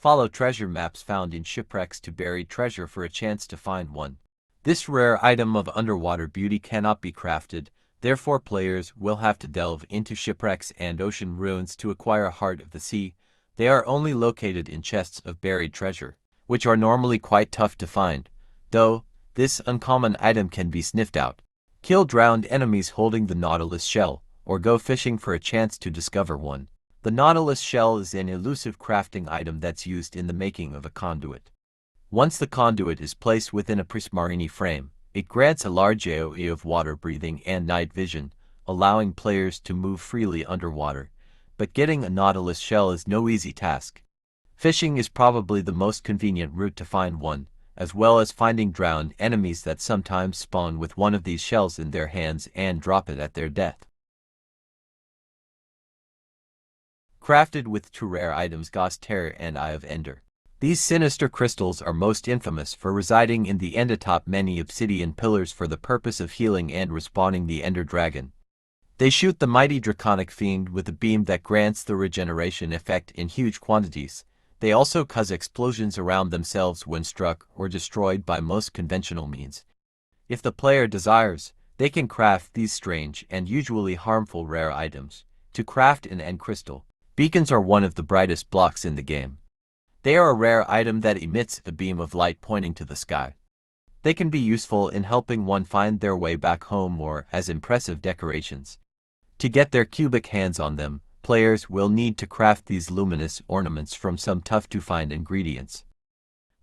Follow treasure maps found in shipwrecks to buried treasure for a chance to find one. This rare item of underwater beauty cannot be crafted, therefore players will have to delve into shipwrecks and ocean ruins to acquire Heart of the Sea. They are only located in chests of buried treasure, which are normally quite tough to find, though this uncommon item can be sniffed out. Kill drowned enemies holding the Nautilus shell, or go fishing for a chance to discover one. The Nautilus shell is an elusive crafting item that's used in the making of a conduit. Once the conduit is placed within a Prismarini frame, it grants a large AoE of water breathing and night vision, allowing players to move freely underwater. But getting a Nautilus shell is no easy task. Fishing is probably the most convenient route to find one, as well as finding drowned enemies that sometimes spawn with one of these shells in their hands and drop it at their death. Crafted with two rare items Ghost Terror and Eye of Ender. These sinister crystals are most infamous for residing in the end atop many obsidian pillars for the purpose of healing and respawning the Ender Dragon. They shoot the mighty draconic fiend with a beam that grants the regeneration effect in huge quantities. They also cause explosions around themselves when struck or destroyed by most conventional means. If the player desires, they can craft these strange and usually harmful rare items. To craft an end crystal, beacons are one of the brightest blocks in the game. They are a rare item that emits a beam of light pointing to the sky. They can be useful in helping one find their way back home or as impressive decorations. To get their cubic hands on them, players will need to craft these luminous ornaments from some tough-to-find ingredients.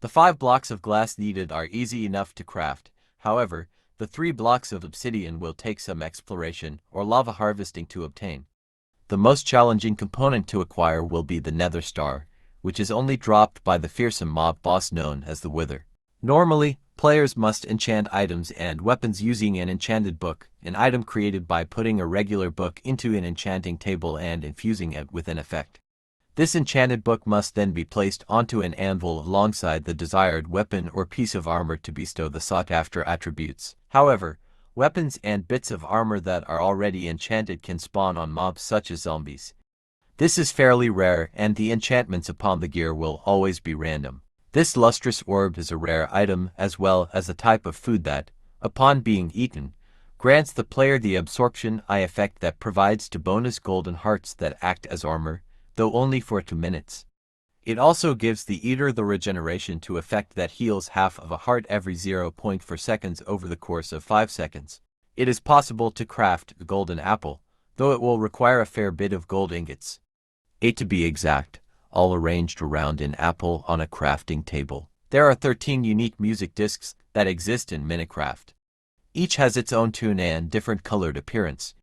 The 5 blocks of glass needed are easy enough to craft, however, the 3 blocks of obsidian will take some exploration or lava harvesting to obtain. The most challenging component to acquire will be the Nether Star, which is only dropped by the fearsome mob boss known as the Wither. Normally, players must enchant items and weapons using an enchanted book, an item created by putting a regular book into an enchanting table and infusing it with an effect. This enchanted book must then be placed onto an anvil alongside the desired weapon or piece of armor to bestow the sought-after attributes. However, weapons and bits of armor that are already enchanted can spawn on mobs such as zombies. This is fairly rare, and the enchantments upon the gear will always be random. This lustrous orb is a rare item as well as a type of food that, upon being eaten, grants the player the Absorption Eye effect that provides 2 bonus golden hearts that act as armor, though only for 2 minutes. It also gives the eater the regeneration to effect that heals half of a heart every 0.4 seconds over the course of 5 seconds. It is possible to craft a golden apple, though it will require a fair bit of gold ingots. 8 to be exact, all arranged around an apple on a crafting table. There are 13 unique music discs that exist in Minecraft. Each has its own tune and different colored appearance.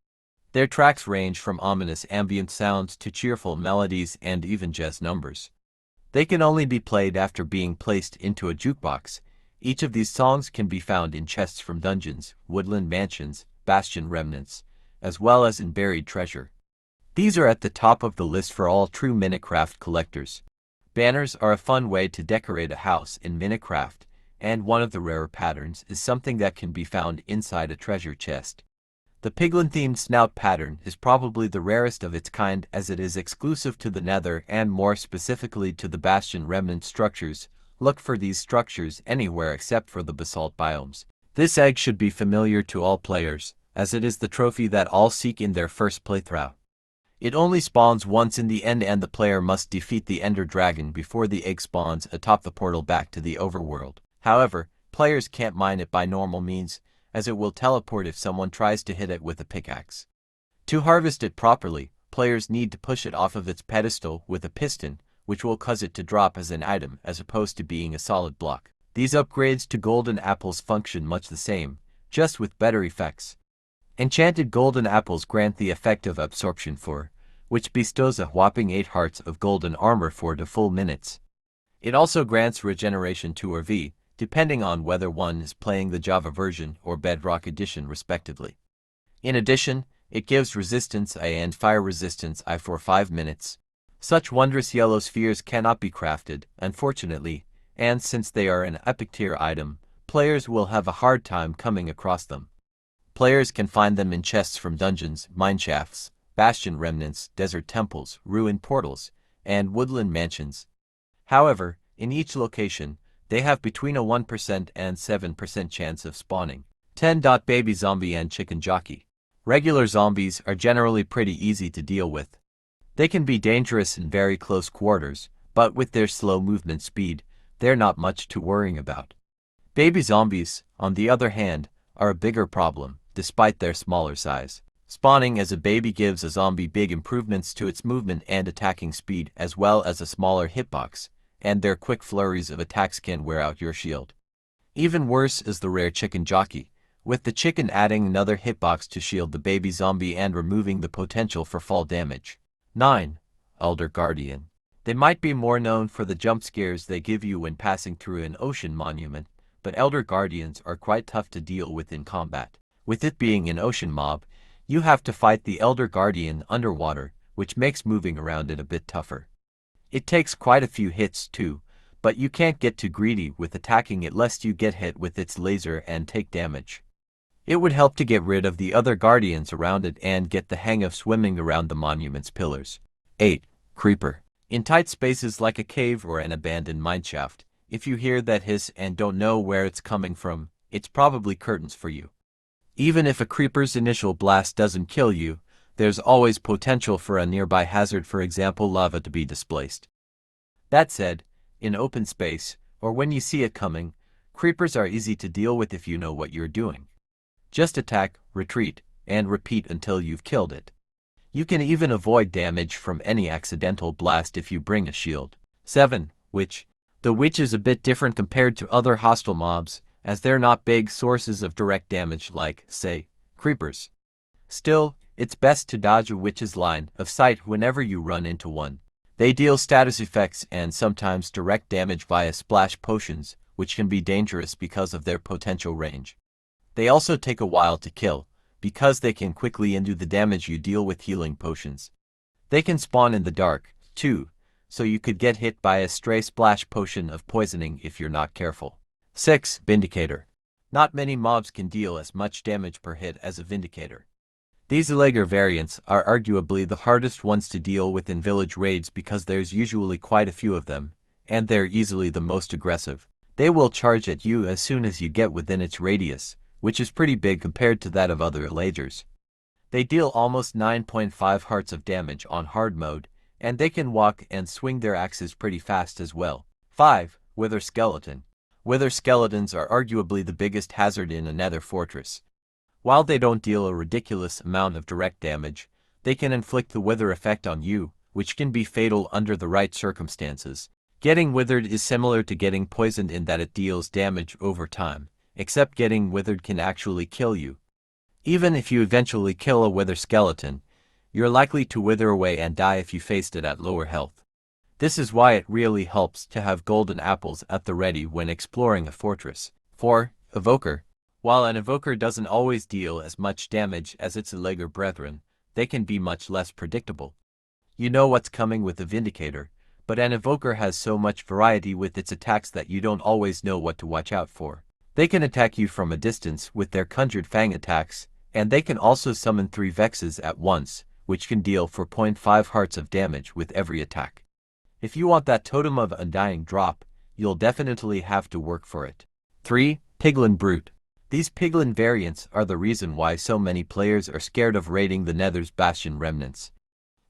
Their tracks range from ominous ambient sounds to cheerful melodies and even jazz numbers. They can only be played after being placed into a jukebox. Each of these songs can be found in chests from dungeons, woodland mansions, bastion remnants, as well as in buried treasure. These are at the top of the list for all true Minecraft collectors. Banners are a fun way to decorate a house in Minecraft, and one of the rarer patterns is something that can be found inside a treasure chest. The piglin-themed snout pattern is probably the rarest of its kind as it is exclusive to the Nether and more specifically to the Bastion remnant structures. Look for these structures anywhere except for the basalt biomes. This egg should be familiar to all players, as it is the trophy that all seek in their first playthrough. It only spawns once in the end and the player must defeat the Ender Dragon before the egg spawns atop the portal back to the overworld. However, players can't mine it by normal means, as it will teleport if someone tries to hit it with a pickaxe. To harvest it properly, players need to push it off of its pedestal with a piston, which will cause it to drop as an item as opposed to being a solid block. These upgrades to golden apples function much the same, just with better effects. Enchanted golden apples grant the effect of Absorption 4, which bestows a whopping 8 hearts of golden armor for 2 full minutes. It also grants regeneration 2 or V, depending on whether one is playing the Java version or Bedrock edition respectively. In addition, it gives resistance I and fire resistance I for 5 minutes. Such wondrous yellow spheres cannot be crafted, unfortunately, and since they are an epic tier item, players will have a hard time coming across them. Players can find them in chests from dungeons, mineshafts, bastion remnants, desert temples, ruined portals, and woodland mansions. However, in each location, they have between a 1% and 7% chance of spawning. 10. Baby zombie and chicken jockey. Regular zombies are generally pretty easy to deal with. They can be dangerous in very close quarters, but with their slow movement speed, they're not much to worrying about. Baby zombies, on the other hand, are a bigger problem, despite their smaller size. Spawning as a baby gives a zombie big improvements to its movement and attacking speed, as well as a smaller hitbox, and their quick flurries of attacks can wear out your shield. Even worse is the rare chicken jockey, with the chicken adding another hitbox to shield the baby zombie and removing the potential for fall damage. 9. Elder Guardian. They might be more known for the jump scares they give you when passing through an ocean monument, but Elder Guardians are quite tough to deal with in combat. With it being an ocean mob, you have to fight the Elder Guardian underwater, which makes moving around it a bit tougher. It takes quite a few hits too, but you can't get too greedy with attacking it lest you get hit with its laser and take damage. It would help to get rid of the other guardians around it and get the hang of swimming around the monument's pillars. 8. Creeper. In tight spaces like a cave or an abandoned mineshaft, if you hear that hiss and don't know where it's coming from, it's probably curtains for you. Even if a creeper's initial blast doesn't kill you, there's always potential for a nearby hazard, for example lava, to be displaced. That said, in open space, or when you see it coming, creepers are easy to deal with if you know what you're doing. Just attack, retreat, and repeat until you've killed it. You can even avoid damage from any accidental blast if you bring a shield. 7. Witch. The witch is a bit different compared to other hostile mobs, as they're not big sources of direct damage like, say, creepers. Still, it's best to dodge a witch's line of sight whenever you run into one. They deal status effects and sometimes direct damage via splash potions, which can be dangerous because of their potential range. They also take a while to kill, because they can quickly undo the damage you deal with healing potions. They can spawn in the dark, too, so you could get hit by a stray splash potion of poisoning if you're not careful. 6. Vindicator. Not many mobs can deal as much damage per hit as a Vindicator. These Illeger variants are arguably the hardest ones to deal with in village raids because there's usually quite a few of them, and they're easily the most aggressive. They will charge at you as soon as you get within its radius, which is pretty big compared to that of other Illegers. They deal almost 9.5 hearts of damage on hard mode, and they can walk and swing their axes pretty fast as well. 5. Wither Skeleton. Wither skeletons are arguably the biggest hazard in a nether fortress. While they don't deal a ridiculous amount of direct damage, they can inflict the wither effect on you, which can be fatal under the right circumstances. Getting withered is similar to getting poisoned in that it deals damage over time, except getting withered can actually kill you. Even if you eventually kill a wither skeleton, you're likely to wither away and die if you faced it at lower health. This is why it really helps to have golden apples at the ready when exploring a fortress. 4. Evoker. While an evoker doesn't always deal as much damage as its Illeger brethren, they can be much less predictable. You know what's coming with a Vindicator, but an evoker has so much variety with its attacks that you don't always know what to watch out for. They can attack you from a distance with their Conjured Fang attacks, and they can also summon 3 Vexes at once, which can deal 4.5 hearts of damage with every attack. If you want that Totem of Undying drop, you'll definitely have to work for it. 3. Piglin Brute. These Piglin variants are the reason why so many players are scared of raiding the Nether's Bastion remnants.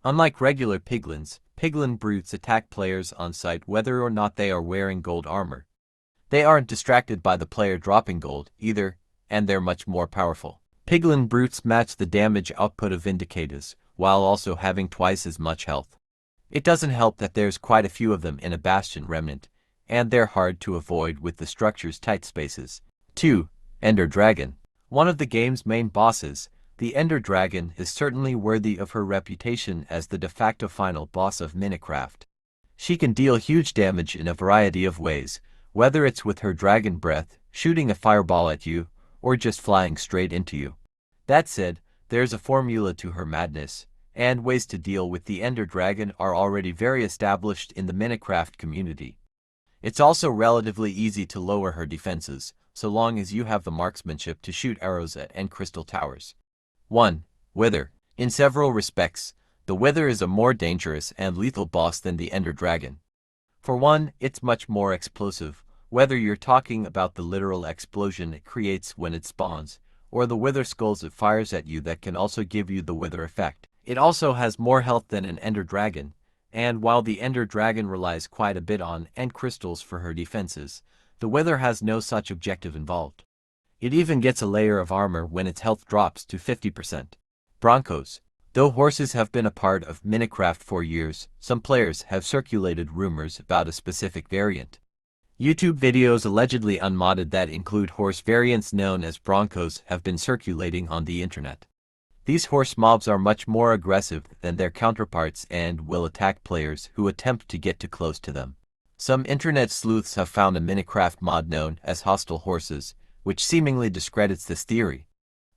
Unlike regular Piglins, Piglin Brutes attack players on sight whether or not they are wearing gold armor. They aren't distracted by the player dropping gold, either, and they're much more powerful. Piglin Brutes match the damage output of Vindicators, while also having twice as much health. It doesn't help that there's quite a few of them in a Bastion remnant, and they're hard to avoid with the structure's tight spaces. 2. Ender Dragon. One of the game's main bosses, the Ender Dragon is certainly worthy of her reputation as the de facto final boss of Minecraft. She can deal huge damage in a variety of ways, whether it's with her dragon breath, shooting a fireball at you, or just flying straight into you. That said, there's a formula to her madness, and ways to deal with the Ender Dragon are already very established in the Minecraft community. It's also relatively easy to lower her defenses, so long as you have the marksmanship to shoot arrows at and crystal towers. 1. Wither. In several respects, the Wither is a more dangerous and lethal boss than the Ender Dragon. For one, it's much more explosive, whether you're talking about the literal explosion it creates when it spawns, or the wither skulls it fires at you that can also give you the wither effect. It also has more health than an ender dragon, and while the ender dragon relies quite a bit on end crystals for her defenses, the wither has no such objective involved. It even gets a layer of armor when its health drops to 50%. Broncos. Though horses have been a part of Minecraft for years, some players have circulated rumors about a specific variant. YouTube videos allegedly unmodded that include horse variants known as Broncos have been circulating on the internet. These horse mobs are much more aggressive than their counterparts and will attack players who attempt to get too close to them. Some internet sleuths have found a Minecraft mod known as Hostile Horses, which seemingly discredits this theory.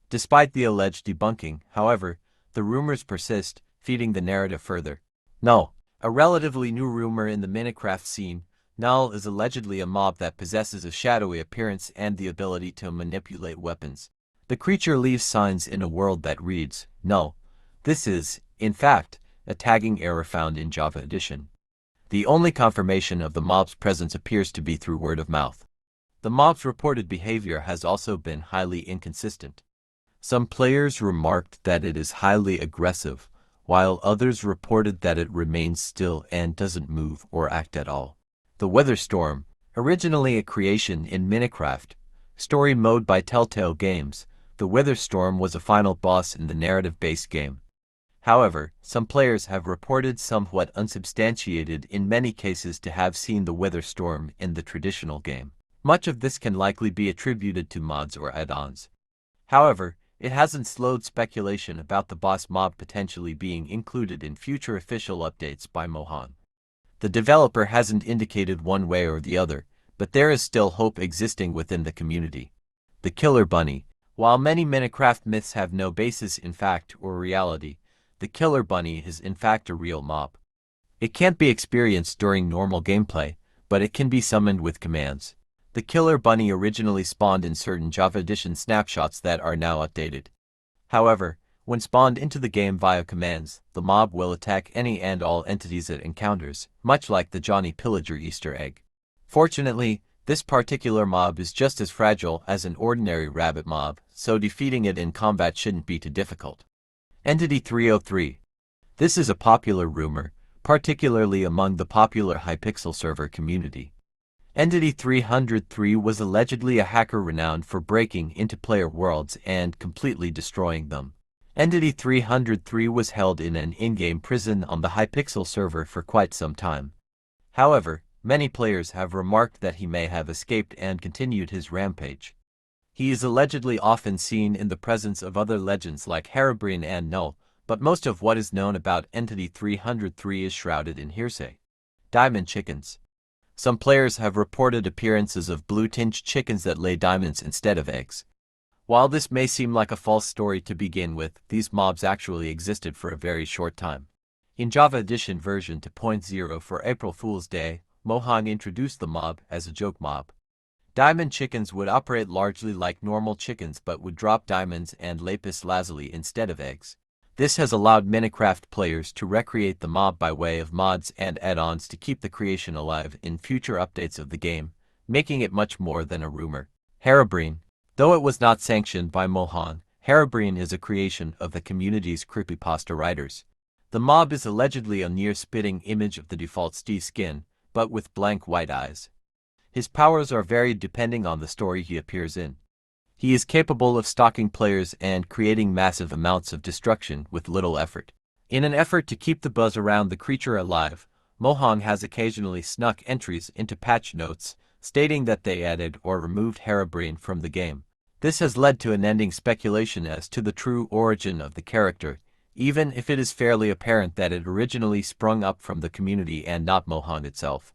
Despite the alleged debunking, however, the rumors persist, feeding the narrative further. Null, a relatively new rumor in the Minecraft scene, Null is allegedly a mob that possesses a shadowy appearance and the ability to manipulate weapons. The creature leaves signs in a world that reads, Null. This is, in fact, a tagging error found in Java Edition. The only confirmation of the mob's presence appears to be through word of mouth. The mob's reported behavior has also been highly inconsistent. Some players remarked that it is highly aggressive, while others reported that it remains still and doesn't move or act at all. The Weather Storm, originally a creation in Minecraft story mode by Telltale Games, the Weather Storm was a final boss in the narrative-based game. However, some players have reported somewhat unsubstantiated in many cases to have seen the Weather Storm in the traditional game. Much of this can likely be attributed to mods or add-ons. However, it hasn't slowed speculation about the boss mob potentially being included in future official updates by Mojang. The developer hasn't indicated one way or the other, but there is still hope existing within the community. The Killer Bunny. While many Minecraft myths have no basis in fact or reality, the Killer Bunny is in fact a real mob. It can't be experienced during normal gameplay, but it can be summoned with commands. The Killer Bunny originally spawned in certain Java Edition snapshots that are now updated. However, when spawned into the game via commands, the mob will attack any and all entities it encounters, much like the Johnny Pillager Easter egg. Fortunately, this particular mob is just as fragile as an ordinary rabbit mob, so defeating it in combat shouldn't be too difficult. Entity 303. This is a popular rumor, particularly among the popular Hypixel server community. Entity 303 was allegedly a hacker renowned for breaking into player worlds and completely destroying them. Entity 303 was held in an in-game prison on the Hypixel server for quite some time. However, many players have remarked that he may have escaped and continued his rampage. He is allegedly often seen in the presence of other legends like Herobrine and Null, but most of what is known about Entity 303 is shrouded in hearsay. Diamond Chickens. Some players have reported appearances of blue-tinged chickens that lay diamonds instead of eggs. While this may seem like a false story to begin with, these mobs actually existed for a very short time. In Java Edition version 2.0 for April Fool's Day, Mojang introduced the mob as a joke mob. Diamond chickens would operate largely like normal chickens but would drop diamonds and lapis lazuli instead of eggs. This has allowed Minecraft players to recreate the mob by way of mods and add-ons to keep the creation alive in future updates of the game, making it much more than a rumor. Herobrine. Though it was not sanctioned by Mojang, Herobrine is a creation of the community's creepypasta writers. The mob is allegedly a near-spitting image of the default Steve skin, but with blank white eyes. His powers are varied depending on the story he appears in. He is capable of stalking players and creating massive amounts of destruction with little effort. In an effort to keep the buzz around the creature alive, Mojang has occasionally snuck entries into patch notes stating that they added or removed Herobrine from the game. This has led to unending speculation as to the true origin of the character, even if it is fairly apparent that it originally sprung up from the community and not Mojang itself.